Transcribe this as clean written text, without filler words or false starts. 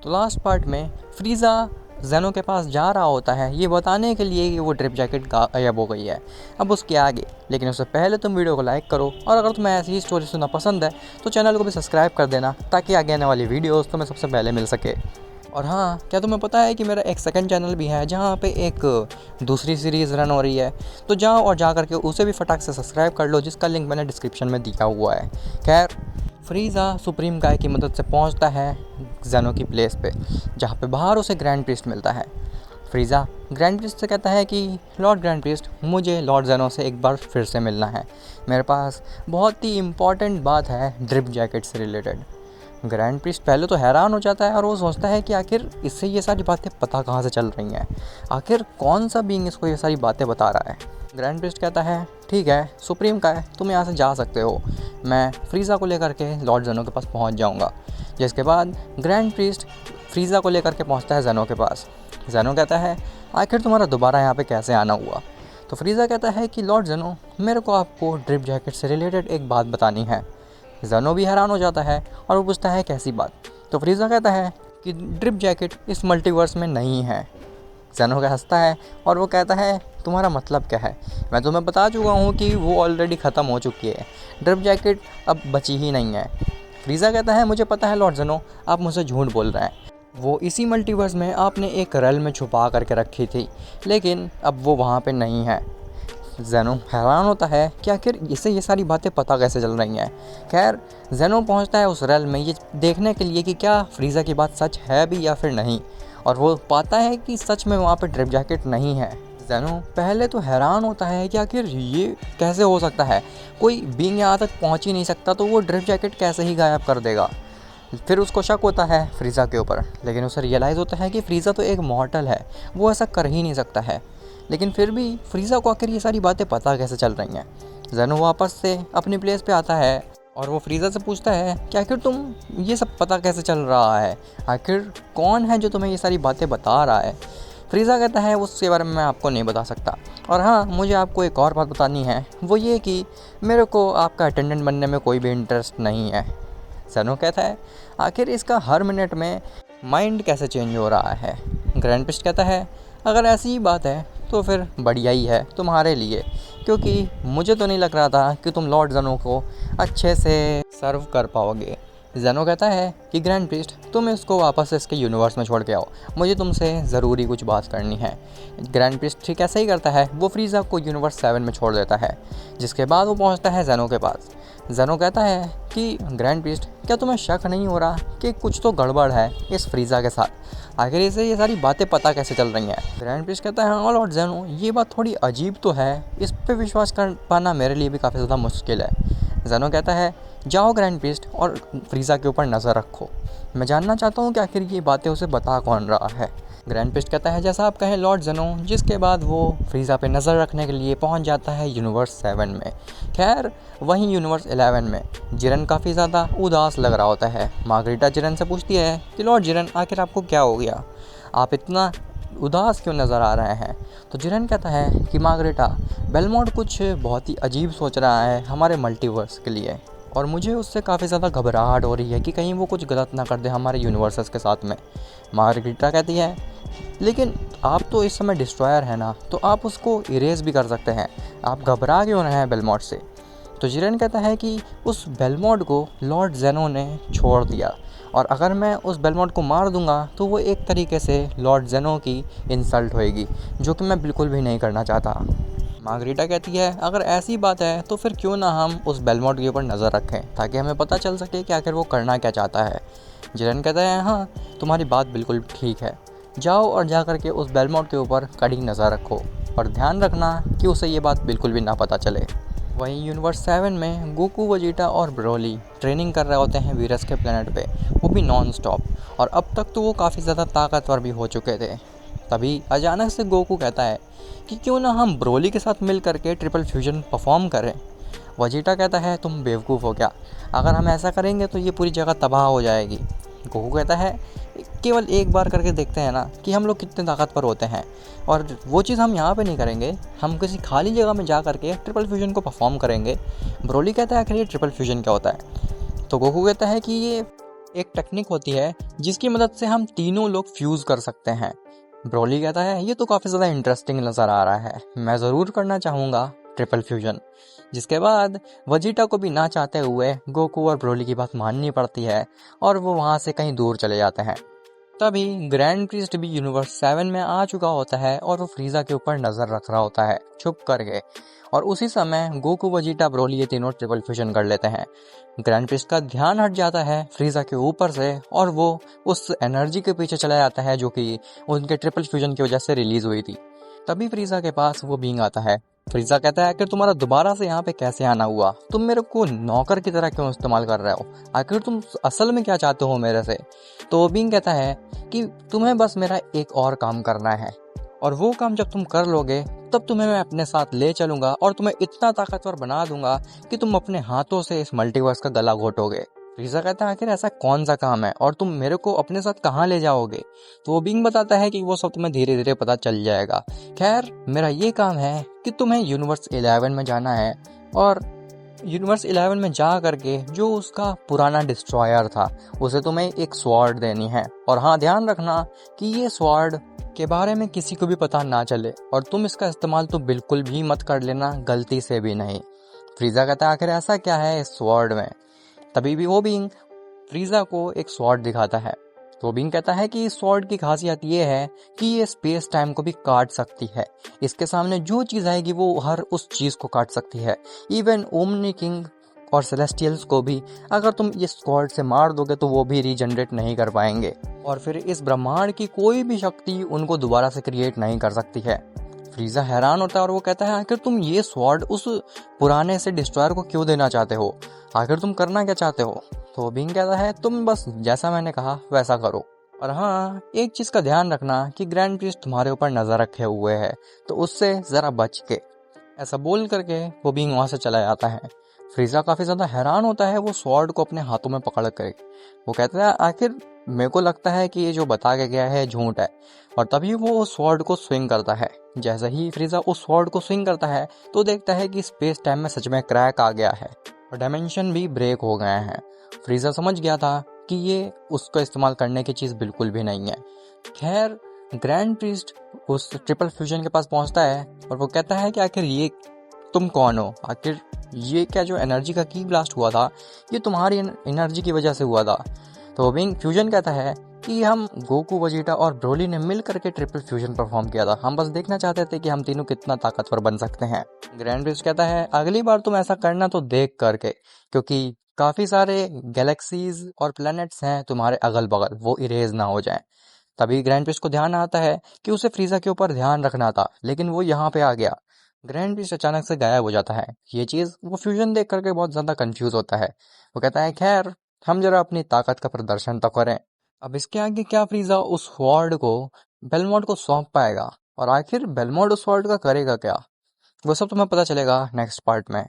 तो last part में फ्रीज़ा Zeno के पास जा रहा होता है ये बताने के लिए कि वो ड्रिप जैकेट गायब हो गई है अब उसके आगे। लेकिन उससे पहले तुम वीडियो को लाइक करो, और अगर तुम्हें ऐसी ही स्टोरी सुनना पसंद है तो चैनल को भी सब्सक्राइब कर देना, ताकि आगे आने वाली वीडियोस तुम्हें सबसे पहले मिल सके। और हाँ, क्या तुम्हें पता है कि मेरा एक सेकंड चैनल भी है जहाँ पे एक दूसरी सीरीज़ रन हो रही है, तो जाओ और जा करके उसे भी फटाक से सब्सक्राइब कर लो, जिसका लिंक मैंने डिस्क्रिप्शन में दिया हुआ है। खैर, फ्रीज़ा सुप्रीम गाय की मदद से पहुंचता है ज़ेनो की प्लेस पे, जहाँ पे बाहर उसे ग्रैंड प्रीस्ट मिलता है। फ्रीज़ा ग्रैंड प्रीस्ट से कहता है कि लॉर्ड ग्रैंड प्रीस्ट, मुझे लॉर्ड ज़ेनो से एक बार फिर से मिलना है, मेरे पास बहुत ही इम्पॉर्टेंट बात है ड्रिप जैकेट से रिलेटेड। ग्रैंड प्रीस्ट पहले तो हैरान हो जाता है और वो सोचता है कि आखिर इससे ये सारी बातें पता कहाँ से चल रही हैं, आखिर कौन सा बीइंग इसको ये सारी बातें बता रहा है। ग्रैंड प्रीस्ट कहता है ठीक है सुप्रीम का है, तुम यहाँ से जा सकते हो, मैं फ्रीज़ा को लेकर के लॉर्ड ज़ेनो के पास पहुँच जाऊँगा। जिसके बाद ग्रैंड प्रीस्ट फ्रीज़ा को लेकर के पहुँचता है ज़ेनो के पास। ज़ेनो कहता है आखिर तुम्हारा दोबारा यहाँ पे कैसे आना हुआ। तो फ्रीज़ा कहता है कि लॉर्ड ज़ेनो, मेरे को आपको ड्रिप जैकेट से रिलेटेड एक बात बतानी है। ज़ेनो भी हैरान हो जाता है और वो पूछता है कैसी बात। तो फ्रीज़ा कहता है कि ड्रिप जैकेट इस मल्टीवर्स में नहीं है। ज़ेनो का हंसता है और वो कहता है तुम्हारा मतलब क्या है, मैं तुम्हें बता चुका हूँ कि वो ऑलरेडी ख़त्म हो चुकी है, ड्रिप जैकेट अब बची ही नहीं है। फ्रीज़ा कहता है मुझे पता है लॉर्ड ज़ेनो, आप मुझसे झूठ बोल रहे हैं, वो इसी मल्टीवर्स में आपने एक रेल में छुपा करके रखी थी, लेकिन अब वो वहाँ पे नहीं है। ज़ेनो हैरान होता है कि आखिर इसे ये सारी बातें पता कैसे चल रही हैं। खैर, ज़ेनो पहुँचता है उस रेल में ये देखने के लिए कि क्या फ्रीज़ा की बात सच है भी या फिर नहीं, और वो पाता है कि सच में वहाँ पे ड्रिप जैकेट नहीं है। ज़ेनो पहले तो हैरान होता है कि आखिर ये कैसे हो सकता है, कोई बीइंग यहाँ तक पहुँच ही नहीं सकता तो वो ड्रिप जैकेट कैसे ही गायब कर देगा। फिर उसको शक होता है फ्रीज़ा के ऊपर, लेकिन उसे रियलाइज़ होता है कि फ्रीज़ा तो एक मॉर्टल है, वो ऐसा कर ही नहीं सकता है। लेकिन फिर भी फ्रीज़ा को आखिर ये सारी बातें पता कैसे चल रही हैं। ज़ेनो वापस से अपनी प्लेस पे आता है और वो फ्रीज़ा से पूछता है कि आखिर तुम ये सब पता कैसे चल रहा है, आखिर कौन है जो तुम्हें ये सारी बातें बता रहा है। फ्रीज़ा कहता है उसके बारे में मैं आपको नहीं बता सकता, और हाँ मुझे आपको एक और बात बतानी है, वो ये कि मेरे को आपका अटेंडेंट बनने में कोई भी इंटरेस्ट नहीं है। ज़ेनो कहता है आखिर इसका हर मिनट में माइंड कैसे चेंज हो रहा है। ग्रैंड प्रीस्ट कहता है अगर ऐसी ही बात है तो फिर बढ़िया ही है तुम्हारे लिए, क्योंकि मुझे तो नहीं लग रहा था कि तुम लॉर्ड ज़ेनो को अच्छे से सर्व कर पाओगे। ज़ेनो कहता है कि ग्रैंड प्रीस्ट तुम इसको वापस इसके यूनिवर्स में छोड़ के आओ, मुझे तुमसे ज़रूरी कुछ बात करनी है। ग्रैंड प्रीस्ट ठीक ऐसा ही करता है, वो फ्रीज़ा को यूनिवर्स 7 में छोड़ देता है। जिसके बाद वो पहुंचता है ज़ेनो के पास। ज़ेनो कहता है कि ग्रैंड प्रीस्ट क्या तुम्हें शक नहीं हो रहा कि कुछ तो गड़बड़ है इस फ्रीज़ा के साथ, आखिर इसे ये सारी बातें पता कैसे चल रही हैं। ग्रैंड प्रीस्ट कहता है हाँ लॉर्ड ज़ेनो, ये बात थोड़ी अजीब तो है, इस पे विश्वास कर पाना मेरे लिए भी काफ़ी ज़्यादा मुश्किल है। ज़ेनो कहता है जाओ ग्रैंड प्रीस्ट और फ्रीज़ा के ऊपर नज़र रखो, मैं जानना चाहता हूँ कि आखिर ये बातें उसे बता कौन रहा है। ग्रैंड प्रीस्ट कहता है जैसा आप कहें लॉर्ड ज़ेनो, जिसके बाद वो फ्रीज़ा पे नज़र रखने के लिए पहुंच जाता है यूनिवर्स 7 में। खैर, वहीं यूनिवर्स 11 में जिरन काफ़ी ज़्यादा उदास लग रहा होता है। मार्गरीटा जिरन से पूछती है कि लॉर्ड जिरन आखिर आपको क्या हो गया, आप इतना उदास क्यों नज़र आ रहे हैं। तो जिरन कहता है कि मार्गरीटा, बेलमोंट कुछ बहुत ही अजीब सोच रहा है हमारे मल्टीवर्स के लिए, और मुझे उससे काफ़ी ज़्यादा घबराहट हो रही है कि कहीं वो कुछ गलत ना कर दे हमारे यूनिवर्सेस के साथ में। मार्गरीटा कहती है लेकिन आप तो इस समय डिस्ट्रॉयर है ना, तो आप उसको इरेज भी कर सकते हैं, आप घबरा क्यों रहे हैं बेलमोंट से। तो जिरन कहता है कि उस बेलमोंट को लॉर्ड ज़ेनो ने छोड़ दिया, और अगर मैं उस बेलमोंट को मार दूंगा तो वो एक तरीके से लॉर्ड ज़ेनो की इंसल्ट होएगी, जो कि मैं बिल्कुल भी नहीं करना चाहता। मार्गरीटा कहती है अगर ऐसी बात है तो फिर क्यों ना हम उस बेलमोंट के ऊपर नज़र रखें, ताकि हमें पता चल सके कि आखिर वो करना क्या चाहता है। जिरन कहता है हाँ तुम्हारी बात बिल्कुल ठीक है, जाओ और जा कर के उस बेलमोंट के ऊपर कड़ी नज़र रखो, और ध्यान रखना कि उसे ये बात बिल्कुल भी ना पता चले। वहीं यूनिवर्स 7 में गोकू, वजीटा और ब्रोली ट्रेनिंग कर रहे होते हैं वीरस के प्लेनेट पे, वो भी नॉन स्टॉप, और अब तक तो वो काफ़ी ज़्यादा ताकतवर भी हो चुके थे। तभी अचानक से गोकू कहता है कि क्यों ना हम ब्रोली के साथ मिल करके ट्रिपल फ्यूजन परफॉर्म करें। वजीटा कहता है तुम बेवकूफ़ हो क्या, अगर हम ऐसा करेंगे तो ये पूरी जगह तबाह हो जाएगी। गोकू कहता है केवल एक बार करके देखते हैं ना कि हम लोग कितने ताकतवर होते हैं, और वो चीज़ हम यहाँ पे नहीं करेंगे, हम किसी खाली जगह में जा करके ट्रिपल फ्यूजन को परफॉर्म करेंगे। ब्रोली कहता है आखिर ये ट्रिपल फ्यूजन क्या होता है। तो गोकू कहता है कि ये एक टेक्निक होती है जिसकी मदद से हम तीनों लोग फ्यूज कर सकते हैं। ब्रोली कहता है ये तो काफ़ी ज़्यादा इंटरेस्टिंग नज़र आ रहा है, मैं ज़रूर करना चाहूँगा ट्रिपल फ्यूजन। जिसके बाद वजीटा को भी ना चाहते हुए गोकू और ब्रोली की बात माननी पड़ती है और वो वहाँ से कहीं दूर चले जाते हैं। तभी ग्रैंड प्रीस्ट भी यूनिवर्स 7 में आ चुका होता है और वो फ्रीजा के ऊपर नजर रख रहा होता है छुप करके। और उसी समय गोकू, वजीटा, ब्रोली ये तीनों ट्रिपल फ्यूजन कर लेते हैं। ग्रैंड प्रीस्ट का ध्यान हट जाता है फ्रीजा के ऊपर से और वो उस एनर्जी के पीछे चला जाता है जो कि उनके ट्रिपल फ्यूजन की वजह से रिलीज हुई थी। तभी फ्रीजा के पास वो बींग आता है। फ्रीजा कहता है आखिर तुम्हारा दोबारा से यहाँ पे कैसे आना हुआ, तुम मेरे को नौकर की तरह क्यों इस्तेमाल कर रहे हो, आखिर तुम असल में क्या चाहते हो मेरे से। तो बींग कहता है कि तुम्हें बस मेरा एक और काम करना है और वो काम जब तुम कर लोगे तब तुम्हें मैं अपने साथ ले चलूंगा और तुम्हें इतना ताकतवर बना दूंगा कि तुम अपने हाथों से इस मल्टीवर्स का गला घोटोगे। फ्रीजा कहता है आखिर ऐसा कौन सा काम है और तुम मेरे को अपने साथ कहाँ ले जाओगे। तो वो बींग बताता है कि वो सब तुम्हें धीरे धीरे पता चल जाएगा। खैर मेरा ये काम है कि तुम्हें यूनिवर्स 11 में जाना है और यूनिवर्स 11 में जा करके जो उसका पुराना डिस्ट्रॉयर था उसे तुम्हें एक स्वॉर्ड देनी है। और हाँ, ध्यान रखना कि ये स्वॉर्ड के बारे में किसी को भी पता ना चले और तुम इसका इस्तेमाल तो बिल्कुल भी मत कर लेना, गलती से भी नहीं। फ्रीजा कहता है आखिर ऐसा क्या है इस स्वॉर्ड में। तभी भी वो बीइंग फ्रीजा को एक स्वॉर्ड दिखाता है। तो बीइंग कहता है कि इस स्वॉर्ड की खासियत ये है कि ये स्पेस टाइम को भी काट सकती है। इसके सामने जो चीज आएगी वो हर उस चीज को काट सकती है, इवन ओमनी किंग और सेलेस्टियल्स को भी। अगर तुम इस स्वॉर्ड से मार दोगे तो वो भी रीजनरेट नहीं कर पाएंगे और फिर इस ब्रह्मांड की कोई भी शक्ति उनको दोबारा से क्रिएट नहीं कर सकती है। फ्रीजा हैरान होता है और वो कहता है आखिर तुम ये स्वॉर्ड उस पुराने से डिस्ट्रॉयर को क्यों देना चाहते हो, आखिर तुम करना क्या चाहते हो। तो बीइंग कहता है तुम बस जैसा मैंने कहा वैसा करो। और हाँ, एक चीज का ध्यान रखना कि ग्रैंड प्रीस्ट तुम्हारे ऊपर नजर रखे हुए है तो उससे जरा बच के। ऐसा बोल करके वो बीइंग वहां से चला जाता है। फ्रीजा काफी ज्यादा हैरान होता है वो स्वॉर्ड को अपने हाथों में पकड़ कर। वो कहता है आखिर मेरे को लगता है कि ये जो बता के गया है झूठ है। और तभी वो उस स्वॉर्ड को स्विंग करता है। जैसे ही फ्रीजा उस स्वॉर्ड को स्विंग करता है तो देखता है कि स्पेस टाइम में सच में क्रैक आ गया है और डायमेंशन भी ब्रेक हो गए हैं। फ्रीजा समझ गया था कि ये उसका इस्तेमाल करने की चीज बिल्कुल भी नहीं है। खैर ग्रैंड प्रीस्ट उस ट्रिपल फ्यूजन के पास पहुंचता है और वो कहता है कि आखिर ये तुम कौन हो, आखिर ये क्या जो एनर्जी का की ब्लास्ट हुआ था ये तुम्हारी एनर्जी की वजह से हुआ था। तो विंग फ्यूजन कहता है कि हम गोकू, वजीटा और ब्रोली ने मिल करके ट्रिपल फ्यूजन परफॉर्म किया था, हम बस देखना चाहते थे कि हम तीनों कितना ताकतवर बन सकते हैं। ग्रैंड प्रीस्ट कहता है अगली बार तुम ऐसा करना तो देख करके, क्योंकि काफी सारे गैलेक्सीज और प्लैनेट्स हैं तुम्हारे अगल बगल, वो इरेज ना हो जाएं। तभी ग्रैंड प्रीस्ट को ध्यान आता है कि उसे फ्रीजा के ऊपर ध्यान रखना था, लेकिन वो यहाँ पे आ गया। ग्रैंड प्रीस्ट अचानक से गायब हो जाता है। ये चीज वो फ्यूजन देख करके बहुत ज्यादा कंफ्यूज होता है। वो कहता है खैर हम जरा अपनी ताकत का प्रदर्शन तो करें। अब इसके आगे क्या फ्रीजा उस स्वॉर्ड को बेलमोंट को सौंप पाएगा और आखिर बेलमोंट उस स्वॉर्ड का करेगा क्या, वो सब तुम्हें पता चलेगा नेक्स्ट पार्ट में।